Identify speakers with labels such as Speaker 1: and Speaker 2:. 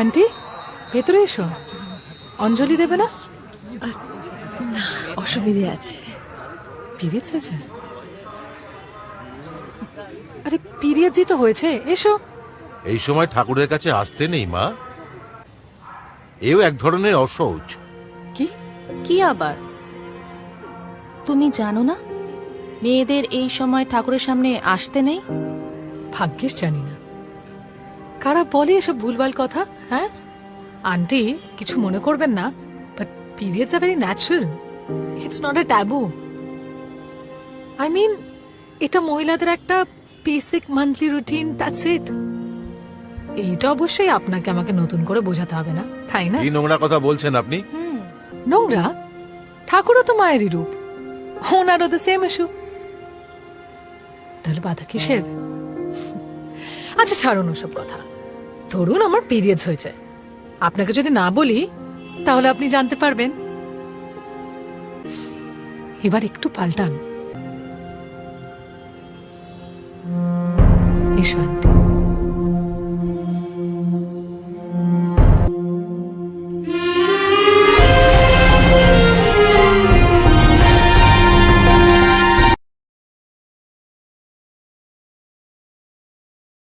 Speaker 1: Aunty ভেতরে এসো। অঞ্জলি দেবে না?
Speaker 2: না, অসুবিধে আছে।
Speaker 1: পিরিয়ডস হয়েছে? আরে পিরিয়ডসই তো হয়েছে, এসো।
Speaker 3: এই সময় ঠাকুরের কাছে আসতে নেই মা, এও এক ধরনের অসহজ।
Speaker 1: কি?
Speaker 2: কি আবার? তুমি জানো না মেয়েদের এই সময় ঠাকুরের সামনে আসতে নেই?
Speaker 1: ভাগ্যিস জানি না। কারা বলে এসব ভুলভাল কথা? হ্যাঁ আন্টি, কিছু মনে করবেন না, but periods are very natural, it's not a taboo. I mean, এটা মহিলাদের একটা basic monthly routine, that's it. এইটা অবশ্যই আপনাকে আমাকে নতুন করে বোঝাতে হবে না, তাই না?
Speaker 3: কি নোংরা কথা বলছেন আপনি?
Speaker 1: নোংরা? ঠাকুরও তো মায়েরই রূপ, ওনারও তো সেম ইস্যু, তাহলে বাধা কিসের? আচ্ছা ছাড়ুন ওসব কথা। ধরুন আমার পিরিয়ডস হয়েছে, আপনাকে যদি না বলি তাহলে আপনি জানতে পারবেন। এবার একটু পাল্টান। এসো আন্টি।